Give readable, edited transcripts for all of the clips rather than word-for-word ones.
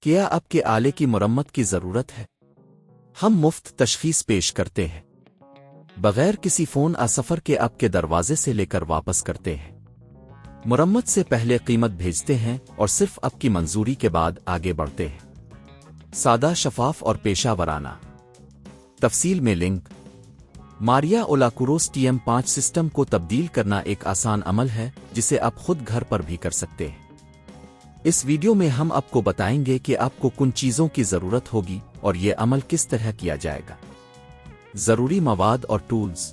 کیا آپ کے آلے کی مرمت کی ضرورت ہے؟ ہم مفت تشخیص پیش کرتے ہیں بغیر کسی فون سفر کے آپ کے دروازے سے لے کر واپس کرتے ہیں۔ مرمت سے پہلے قیمت بھیجتے ہیں اور صرف آپ کی منظوری کے بعد آگے بڑھتے ہیں۔ سادہ، شفاف اور پیشہ ورانہ۔ تفصیل میں لنک۔ ماریا اولاکوروس TM5 سسٹم کو تبدیل کرنا ایک آسان عمل ہے جسے آپ خود گھر پر بھی کر سکتے ہیں۔ اس ویڈیو میں ہم آپ کو بتائیں گے کہ آپ کو کن چیزوں کی ضرورت ہوگی اور یہ عمل کس طرح کیا جائے گا۔ ضروری مواد اور ٹولز۔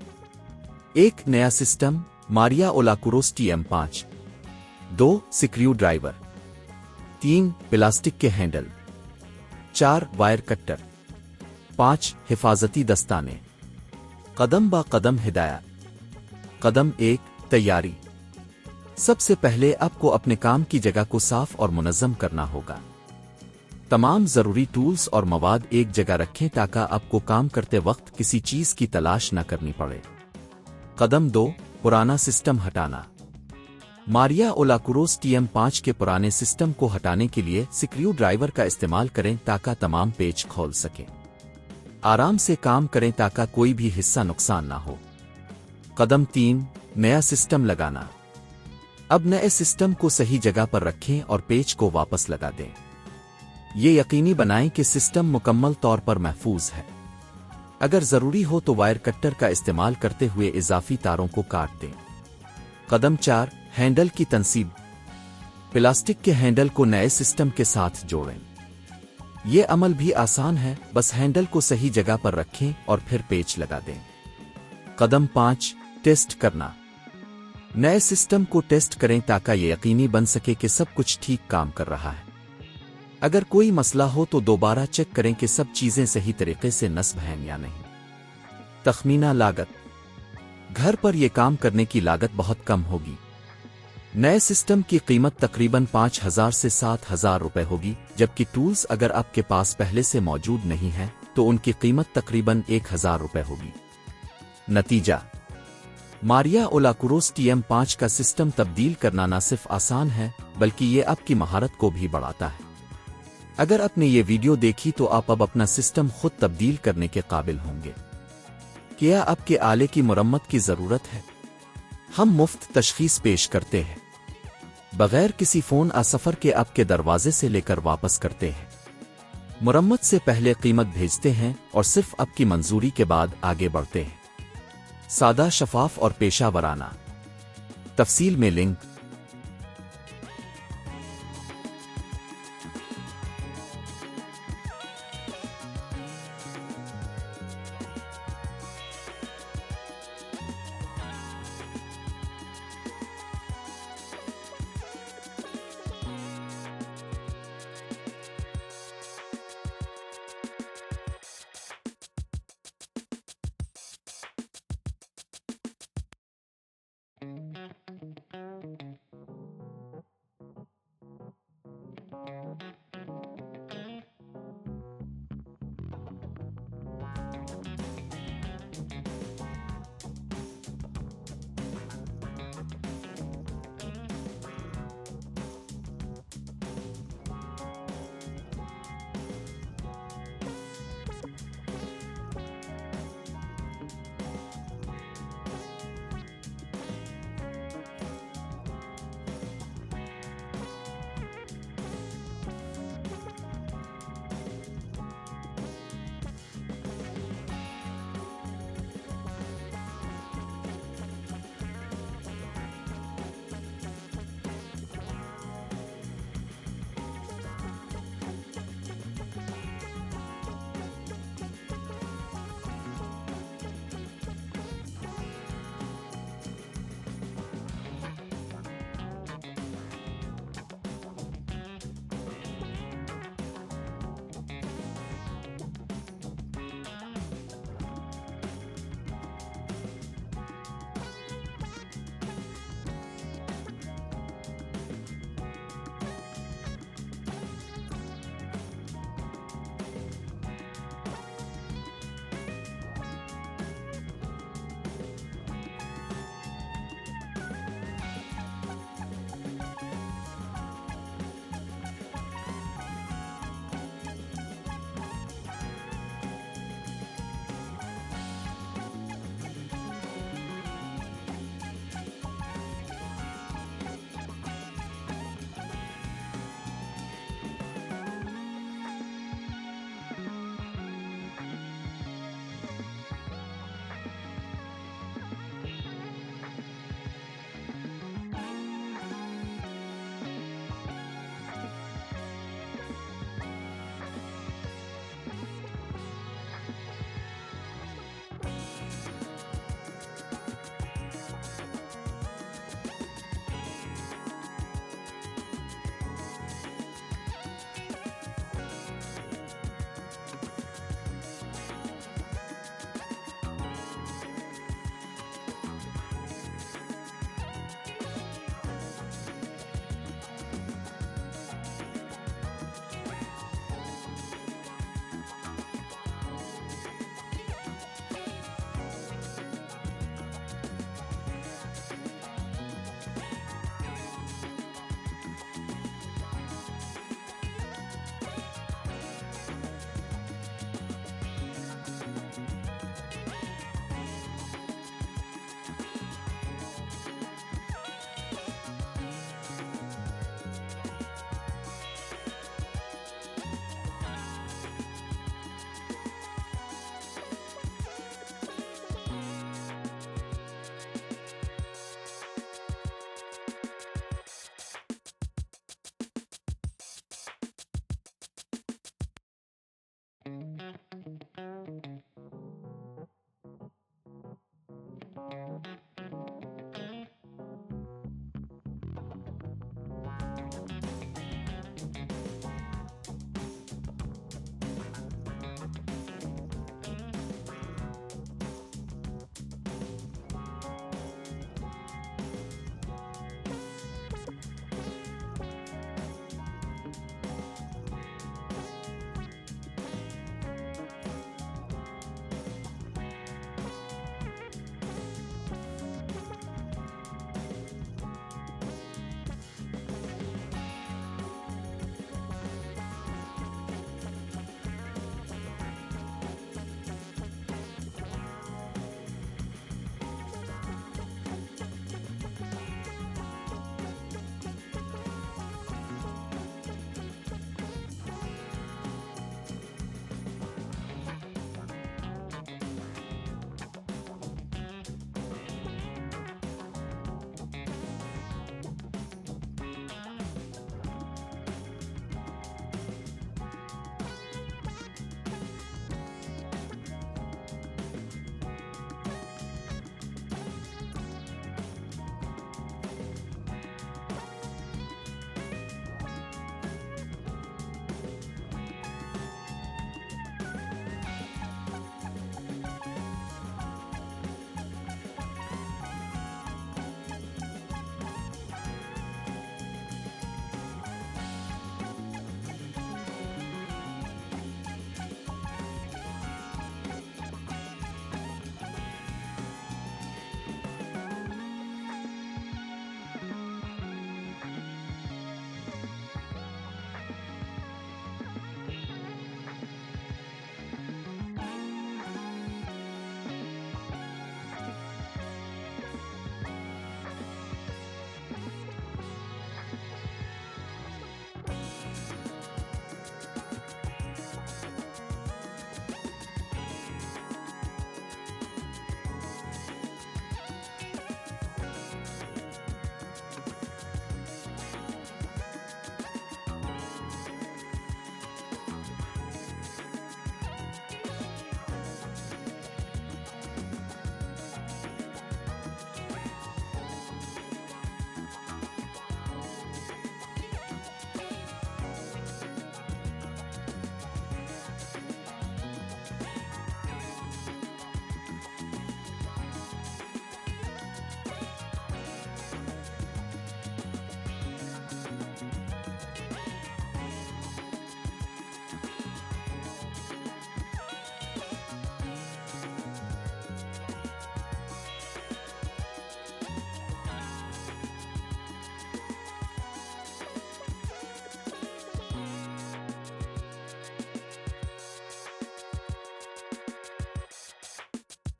ایک نیا سسٹم ماریا اولاکوروس TM5۔ 2 screw driver. 3 پلاسٹک کے ہینڈل۔ 4 وائر کٹر۔ 5 حفاظتی دستانے۔ قدم با قدم ہدایات۔ قدم 1 تیاری۔ سب سے پہلے آپ کو اپنے کام کی جگہ کو صاف اور منظم کرنا ہوگا۔ تمام ضروری ٹولز اور مواد ایک جگہ رکھیں تاکہ آپ کو کام کرتے وقت کسی چیز کی تلاش نہ کرنی پڑے۔ قدم 2 پرانا سسٹم ہٹانا۔ ماریا اولاکوروس TM5 کے پرانے سسٹم کو ہٹانے کے لیے سکریو ڈرائیور کا استعمال کریں تاکہ تمام پیچ کھول سکیں۔ آرام سے کام کریں تاکہ کوئی بھی حصہ نقصان نہ ہو۔ قدم 3 نیا سسٹم لگانا۔ اب نئے سسٹم کو صحیح جگہ پر رکھیں اور پیچ کو واپس لگا دیں۔ یہ یقینی بنائیں کہ سسٹم مکمل طور پر محفوظ ہے۔ اگر ضروری ہو تو وائر کٹر کا استعمال کرتے ہوئے اضافی تاروں کو کاٹ دیں۔ قدم 4 ہینڈل کی تنصیب۔ پلاسٹک کے ہینڈل کو نئے سسٹم کے ساتھ جوڑیں۔ یہ عمل بھی آسان ہے، بس ہینڈل کو صحیح جگہ پر رکھیں اور پھر پیچ لگا دیں۔ قدم 5 ٹیسٹ کرنا۔ نئے سسٹم کو ٹیسٹ کریں تاکہ یہ یقینی بن سکے کہ سب کچھ ٹھیک کام کر رہا ہے۔ اگر کوئی مسئلہ ہو تو دوبارہ چیک کریں کہ سب چیزیں صحیح طریقے سے نصب ہیں یا نہیں۔ تخمینہ لاگت۔ گھر پر یہ کام کرنے کی لاگت بہت کم ہوگی۔ نئے سسٹم کی قیمت تقریباً 5,000 سے 7,000 روپے ہوگی، جبکہ ٹولز اگر آپ کے پاس پہلے سے موجود نہیں ہیں تو ان کی قیمت تقریباً 1,000 روپے ہوگی۔ نتیجہ: ماریا اولاکوروس TM5 کا سسٹم تبدیل کرنا نہ صرف آسان ہے بلکہ یہ آپ کی مہارت کو بھی بڑھاتا ہے۔ اگر آپ نے یہ ویڈیو دیکھی تو آپ اب اپنا سسٹم خود تبدیل کرنے کے قابل ہوں گے۔ کیا آپ کے آلے کی مرمت کی ضرورت ہے؟ ہم مفت تشخیص پیش کرتے ہیں بغیر کسی فون سفر کے آپ کے دروازے سے لے کر واپس کرتے ہیں۔ مرمت سے پہلے قیمت بھیجتے ہیں اور صرف آپ کی منظوری کے بعد آگے بڑھتے ہیں۔ سادہ، شفاف اور پیشہ ورانہ۔ تفصیل میں لنک۔